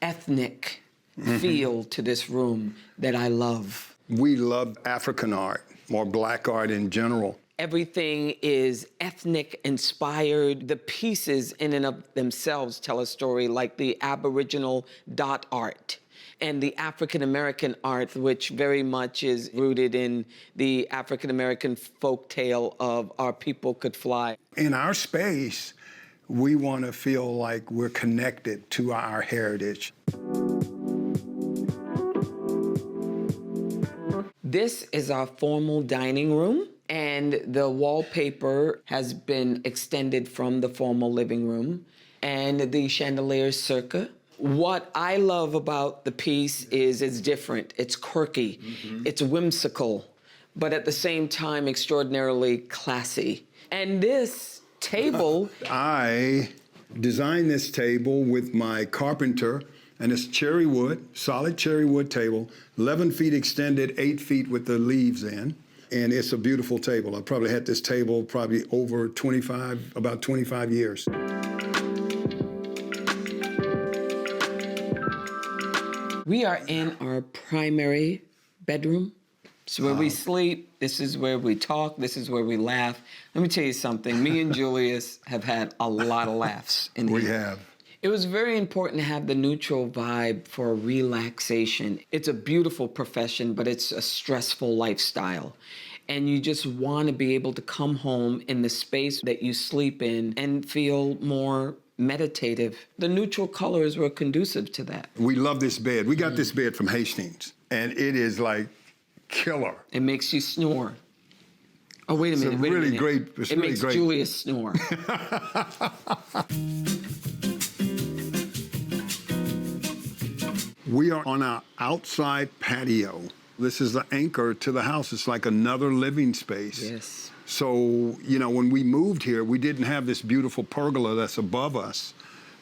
ethnic feel to this room that I love. We love African art, or black art in general. Everything is ethnic inspired. The pieces in and of themselves tell a story, like the Aboriginal dot art and the African American art, which very much is rooted in the African American folk tale of Our People Could Fly. In our space, we want to feel like we're connected to our heritage. This is our formal dining room, and the wallpaper has been extended from the formal living room, and the chandeliers circa. What I love about the piece is it's different, it's quirky, it's whimsical, but at the same time extraordinarily classy. And this table... I designed this table with my carpenter, and it's cherry wood, solid cherry wood table, 11 feet extended, 8 feet with the leaves in. And it's a beautiful table. I probably had this table probably over about 25 years. We are in our primary bedroom. This is where we sleep. This is where we talk. This is where we laugh. Let me tell you something. Me and Julius have had a lot of laughs in here. We have. It was very important to have the neutral vibe for relaxation. It's a beautiful profession, but it's a stressful lifestyle. And you just want to be able to come home in the space that you sleep in and feel more meditative. The neutral colors were conducive to that. We love this bed. We got this bed from Hastings, and it is like killer. It makes you snore. Oh, wait a minute, It's wait a really minute. great. It's It really makes great. Julius snore. We are on our outside patio. This is the anchor to the house. It's like another living space. Yes. So, you know, when we moved here, we didn't have this beautiful pergola that's above us.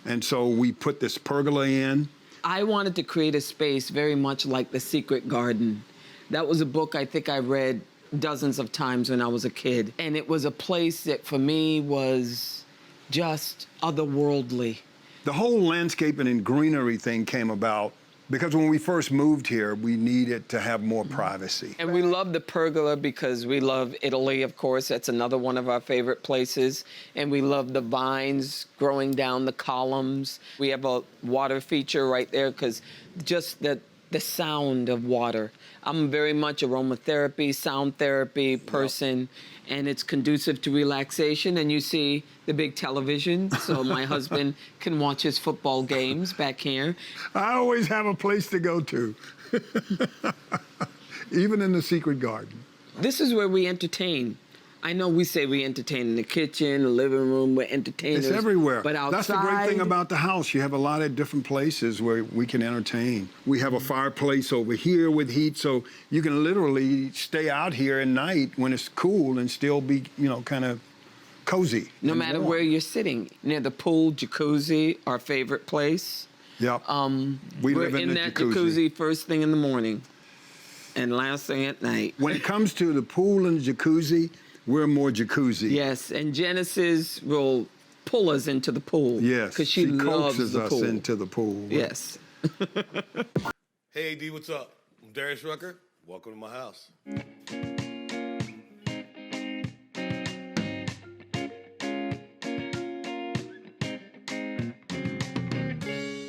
And so we put this pergola in. I wanted to create a space very much like The Secret Garden. That was a book I think I read dozens of times when I was a kid. And it was a place that for me was just otherworldly. The whole landscaping and greenery thing came about because when we first moved here, we needed to have more privacy. And we love the pergola because we love Italy, of course. That's another one of our favorite places. And we love the vines growing down the columns. We have a water feature right there because just the sound of water. I'm very much aromatherapy, sound therapy person, and it's conducive to relaxation. And you see the big television, so my husband can watch his football games back here. I always have a place to go to, even in the secret garden. This is where we entertain. I know we say we entertain in the kitchen, the living room, we're entertainers. It's everywhere. But outside... That's the great thing about the house. You have a lot of different places where we can entertain. We have a fireplace over here with heat, so you can literally stay out here at night when it's cool and still be, you know, kind of cozy. No matter warm. where you're sitting. Near the pool, jacuzzi, our favorite place. Yep. We're live in that jacuzzi first thing in the morning and last thing at night. When it comes to the pool and the jacuzzi, we're more jacuzzi. Yes, and Genesis will pull us into the pool. Yes, because she loves coaxes the us pool. into the pool. Yes. Hey, AD, what's up? I'm Darius Rucker. Welcome to my house.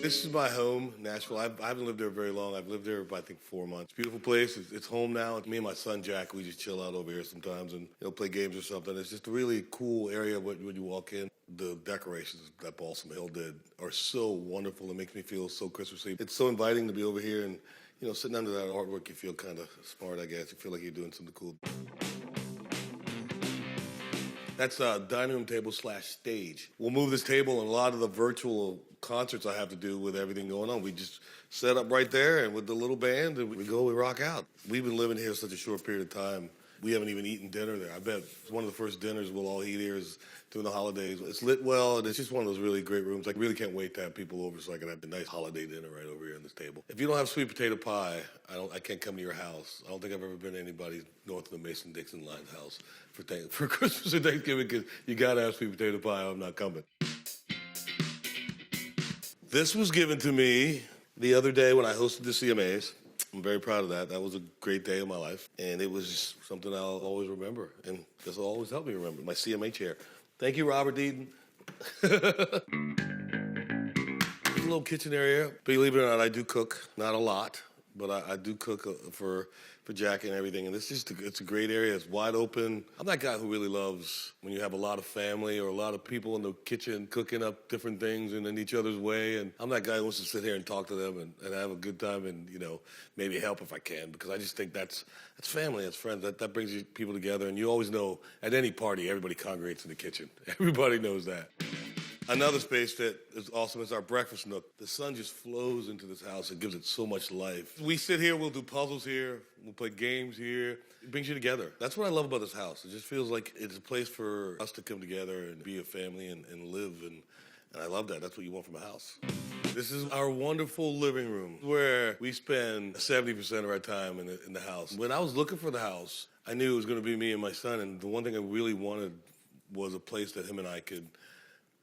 This is my home, Nashville. I haven't lived there very long. I've lived there for, I think, 4 months. Beautiful place. It's home now. Me and my son, Jack, we just chill out over here sometimes and play games or something. It's just a really cool area when you walk in. The decorations that Bosema Hill did are so wonderful. It makes me feel so Christmassy. It's so inviting to be over here and, sitting under that artwork, you feel kind of smart, I guess. You feel like you're doing something cool. That's a dining room table / stage. We'll move this table and a lot of the virtual concerts I have to do with everything going on. We just set up right there and with the little band and we rock out. We've been living here such a short period of time. We haven't even eaten dinner there. I bet one of the first dinners we'll all eat here is during the holidays. It's lit well, and it's just one of those really great rooms. I really can't wait to have people over so I can have a nice holiday dinner right over here on this table. If you don't have sweet potato pie, I can't come to your house. I don't think I've ever been to anybody north of the Mason-Dixon line's house for Christmas or Thanksgiving because you gotta have sweet potato pie or I'm not coming. This was given to me the other day when I hosted the CMAs. I'm very proud of that. That was a great day of my life. And it was just something I'll always remember. And this will always help me remember. My CMA chair. Thank you, Robert Deeden. A little kitchen area. Believe it or not, I do cook. Not a lot, but I do cook for Jack and everything. And it's a great area. It's wide open. I'm that guy who really loves when you have a lot of family or a lot of people in the kitchen cooking up different things and in each other's way. And I'm that guy who wants to sit here and talk to them and have a good time and, maybe help if I can, because I just think that's family, that's friends. That brings people together. And you always know at any party, everybody congregates in the kitchen. Everybody knows that. Another space that is awesome is our breakfast nook. The sun just flows into this house. It gives it so much life. We sit here, we'll do puzzles here, we'll play games here. It brings you together. That's what I love about this house. It just feels like it's a place for us to come together and be a family and live. And I love that. That's what you want from a house. This is our wonderful living room where we spend 70% of our time in the house. When I was looking for the house, I knew it was going to be me and my son. And the one thing I really wanted was a place that him and I could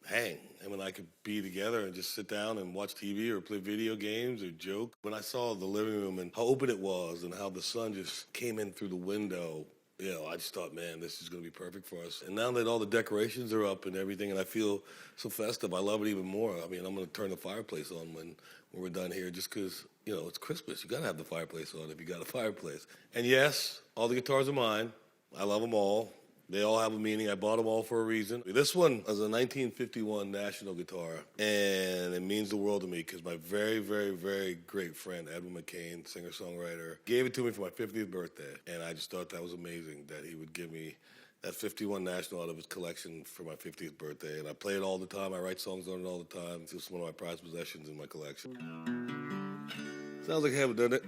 hang. Him and I could be together and just sit down and watch TV or play video games or joke. When I saw the living room and how open it was and how the sun just came in through the window, I just thought, man, this is going to be perfect for us. And now that all the decorations are up and everything and I feel so festive, I love it even more. I mean, I'm going to turn the fireplace on when we're done here just because, it's Christmas. You got to have the fireplace on if you got a fireplace. And yes, all the guitars are mine. I love them all. They all have a meaning. I bought them all for a reason. This one is a 1951 National guitar, and it means the world to me because my very, very, very great friend, Edwin McCain, singer-songwriter, gave it to me for my 50th birthday, and I just thought that was amazing that he would give me that 51 National out of his collection for my 50th birthday, and I play it all the time. I write songs on it all the time. It's just one of my prized possessions in my collection. Sounds like heaven, doesn't it?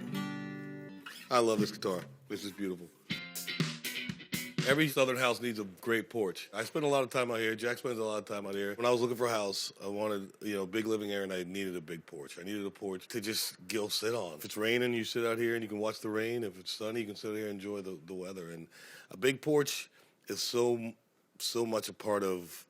I love this guitar. This is beautiful. Every Southern house needs a great porch. I spend a lot of time out here. Jack spends a lot of time out here. When I was looking for a house, I wanted, big living area, and I needed a big porch. I needed a porch to just go sit on. If it's raining, you sit out here and you can watch the rain. If it's sunny, you can sit here and enjoy the weather. And a big porch is so much a part of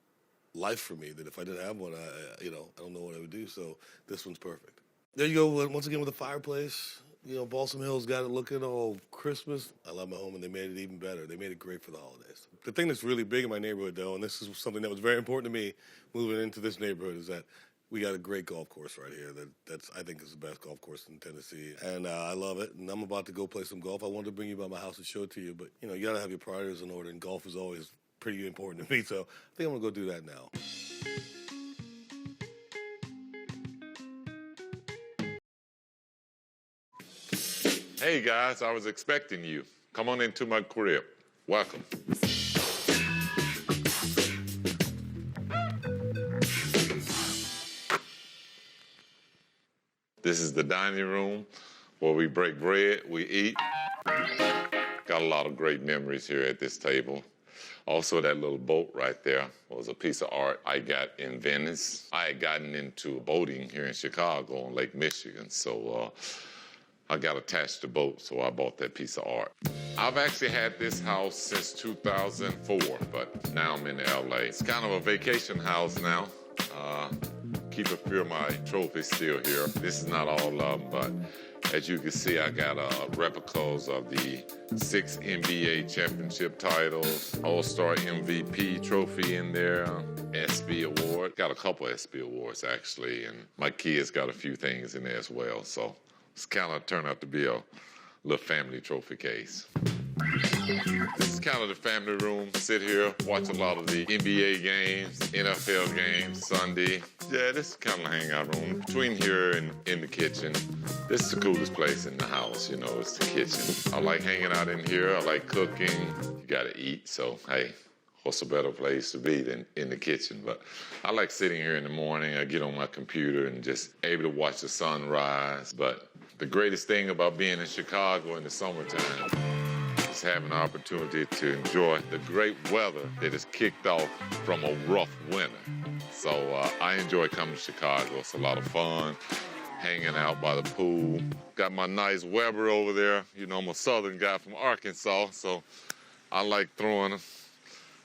life for me that if I didn't have one, I don't know what I would do. So this one's perfect. There you go, once again with the fireplace. You know, Balsam Hill's got it looking all Christmas. I love my home, and they made it even better. They made it great for the holidays. The thing that's really big in my neighborhood, though, and this is something that was very important to me moving into this neighborhood, is that we got a great golf course right here. That's I think is the best golf course in Tennessee, and I love it. And I'm about to go play some golf. I wanted to bring you by my house and show it to you, but you gotta have your priorities in order, and golf is always pretty important to me. So I think I'm gonna go do that now. Hey guys, I was expecting you. Come on into my crib. Welcome. This is the dining room where we break bread, we eat. Got a lot of great memories here at this table. Also, that little boat right there was a piece of art I got in Venice. I had gotten into boating here in Chicago on Lake Michigan, so I got attached to boat, so I bought that piece of art. I've actually had this house since 2004, but now I'm in LA. It's kind of a vacation house now. Keep a few of my trophies still here. This is not all of them, but as you can see, I got replicas of the 6 NBA championship titles, All-Star MVP trophy in there, ESPY award. Got a couple ESPY awards, actually, and my kids got a few things in there as well, so it's kind of turned out to be a little family trophy case. This is kind of the family room. Sit here, watch a lot of the NBA games, NFL games, Sunday. Yeah, this is kind of the hangout room. Between here and in the kitchen, this is the coolest place in the house, it's the kitchen. I like hanging out in here. I like cooking. You gotta eat, so hey, what's a better place to be than in the kitchen? But I like sitting here in the morning. I get on my computer and just able to watch the sunrise. But the greatest thing about being in Chicago in the summertime is having the opportunity to enjoy the great weather that has kicked off from a rough winter. So I enjoy coming to Chicago. It's a lot of fun, hanging out by the pool. Got my nice Weber over there. I'm a Southern guy from Arkansas, so I like throwing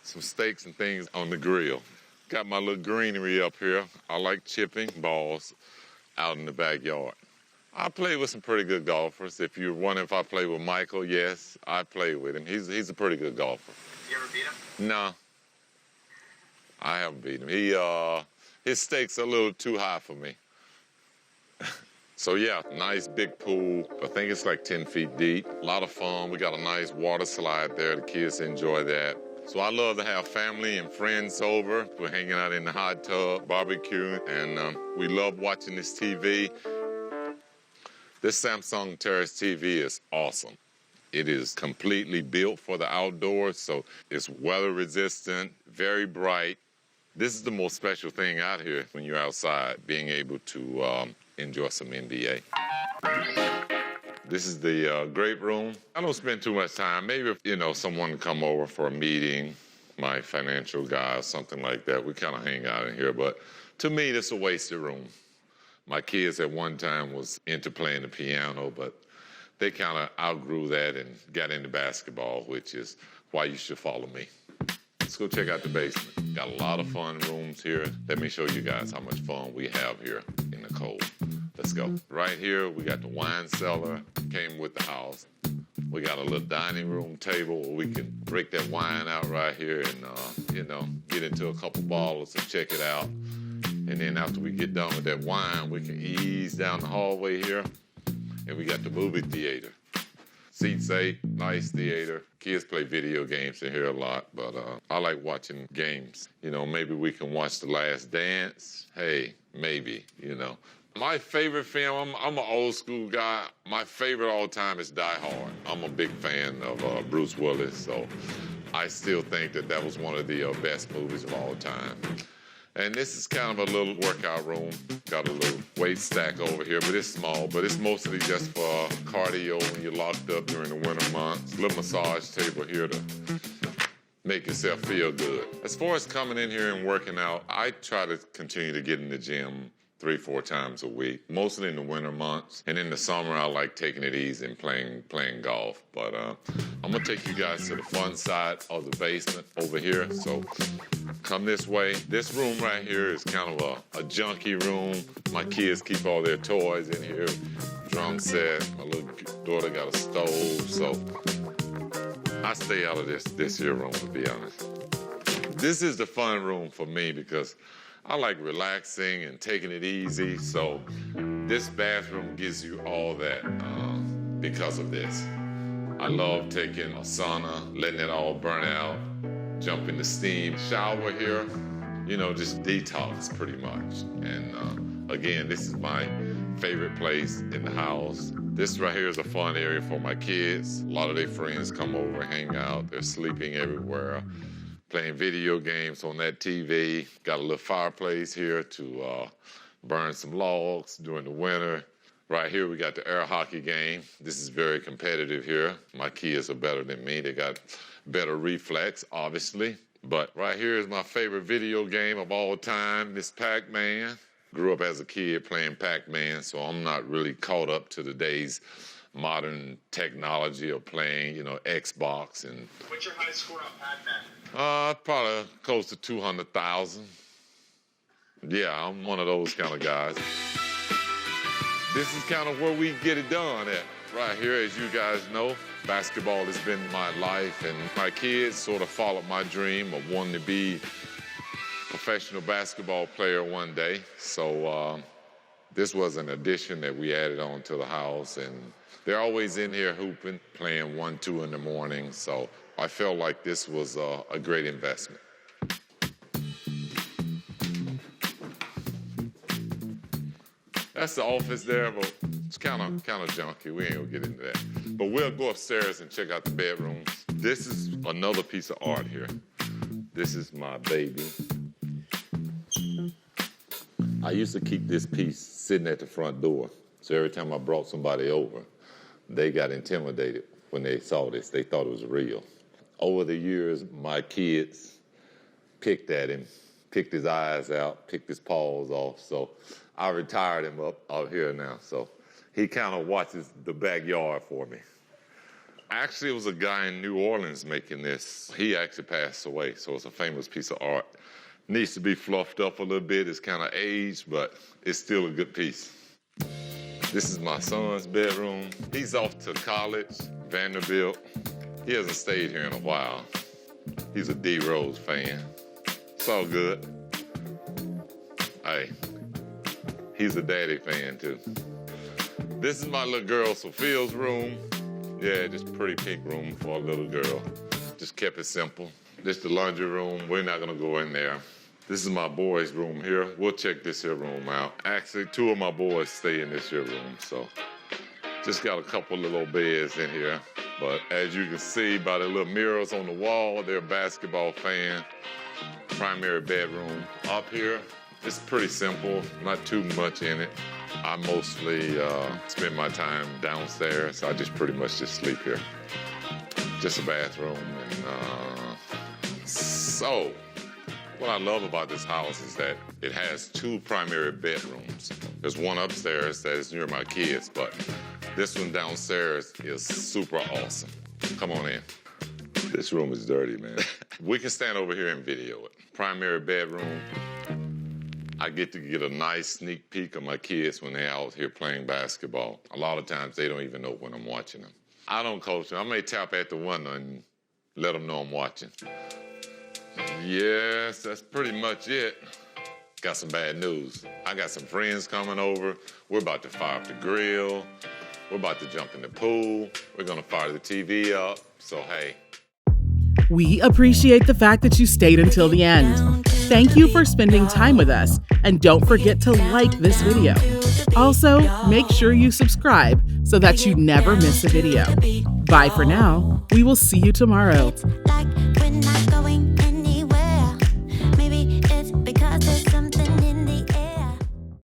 some steaks and things on the grill. Got my little greenery up here. I like chipping balls out in the backyard. I play with some pretty good golfers. If you're wondering if I play with Michael, yes, I play with him. He's a pretty good golfer. You ever beat him? No, I haven't beat him. His stakes are a little too high for me. So yeah, nice big pool. I think it's like 10 feet deep. A lot of fun. We got a nice water slide there. The kids enjoy that. So I love to have family and friends over. We're hanging out in the hot tub, barbecuing, and we love watching this TV. This Samsung Terrace TV is awesome. It is completely built for the outdoors, so it's weather resistant, very bright. This is the most special thing out here when you're outside, being able to enjoy some NBA. This is the great room. I don't spend too much time. Maybe if, someone come over for a meeting, my financial guy or something like that, we kind of hang out in here. But to me, this is a wasted room. My kids at one time was into playing the piano, but they kind of outgrew that and got into basketball, which is why you should follow me. Let's go check out the basement. Got a lot of fun rooms here. Let me show you guys how much fun we have here in the cold. Let's go. Right here, we got the wine cellar, came with the house. We got a little dining room table where we can break that wine out right here and, get into a couple bottles and check it out. And then after we get done with that wine, we can ease down the hallway here. And we got the movie theater. Seats 8, nice theater. Kids play video games in here a lot, but I like watching games. Maybe we can watch The Last Dance. Hey, maybe, My favorite film, I'm an old school guy. My favorite all time is Die Hard. I'm a big fan of Bruce Willis, so I still think that was one of the best movies of all time. And this is kind of a little workout room. Got a little weight stack over here, but it's small. But it's mostly just for cardio when you're locked up during the winter months. Little massage table here to make yourself feel good. As far as coming in here and working out, I try to continue to get in the gym 3-4 times a week, mostly in the winter months. And in the summer, I like taking it easy and playing golf. But I'm gonna take you guys to the fun side of the basement over here. So come this way. This room right here is kind of a junkie room. My kids keep all their toys in here. Drum set, my little daughter got a stove. So I stay out of this here room, to be honest. This is the fun room for me because I like relaxing and taking it easy. So this bathroom gives you all that because of this. I love taking a sauna, letting it all burn out, jump in the steam, shower here, you know, just detox pretty much. And again, this is my favorite place in the house. This right here is a fun area for my kids. A lot of their friends come over, hang out. They're sleeping everywhere, playing video games on that TV. Got a little fireplace here to burn some logs during the winter. Right here, we got the air hockey game. This is very competitive here. My kids are better than me. They got better reflex, obviously. But right here is my favorite video game of all time, Miss Pac-Man. Grew up as a kid playing Pac-Man, so I'm not really caught up to today's modern technology of playing, you know, Xbox and... What's your high score on Pac-Man? Probably close to 200,000. Yeah, I'm one of those kind of guys. This is kind of where we get it done at. Right here, as you guys know, basketball has been my life, and my kids sort of followed my dream of wanting to be a professional basketball player one day. So this was an addition that we added on to the house, and they're always in here hooping, playing 1, 2 in the morning. So I felt like this was a great investment. That's the office there, but it's kind of junky. We ain't gonna get into that. But we'll go upstairs and check out the bedrooms. This is another piece of art here. This is my baby. I used to keep this piece sitting at the front door. So every time I brought somebody over, they got intimidated when they saw this. They thought it was real. Over the years, my kids picked at him, picked his eyes out, picked his paws off. So I retired him up here now. So he kind of watches the backyard for me. Actually, it was a guy in New Orleans making this. He actually passed away, so it's a famous piece of art. Needs to be fluffed up a little bit. It's kind of aged, but it's still a good piece. This is my son's bedroom. He's off to college, Vanderbilt. He hasn't stayed here in a while. He's a D Rose fan. It's all good. Hey, he's a daddy fan too. This is my little girl Sophia's room. Yeah, just a pretty pink room for a little girl. Just kept it simple. This is the laundry room. We're not gonna go in there. This is my boys' room here. We'll check this here room out. Actually, 2 of my boys stay in this here room, so just got a couple of little beds in here. But as you can see by the little mirrors on the wall, they're a basketball fan. Primary bedroom up here. It's pretty simple, not too much in it. I mostly spend my time downstairs. I just pretty much just sleep here. Just a bathroom. And so, what I love about this house is that it has 2 primary bedrooms. There's one upstairs that is near my kids, but this one downstairs is super awesome. Come on in. This room is dirty, man. We can stand over here and video it. Primary bedroom. I get to get a nice sneak peek of my kids when they're out here playing basketball. A lot of times they don't even know when I'm watching them. I don't coach them. I may tap at the window and let them know I'm watching. Yes, that's pretty much it. Got some bad news. I got some friends coming over. We're about to fire up the grill. We're about to jump in the pool. We're gonna fire the TV up. So, hey. We appreciate the fact that you stayed until the end. Thank you for spending time with us, and don't forget to like this video. Also, make sure you subscribe so that you never miss a video. Bye for now. We will see you tomorrow.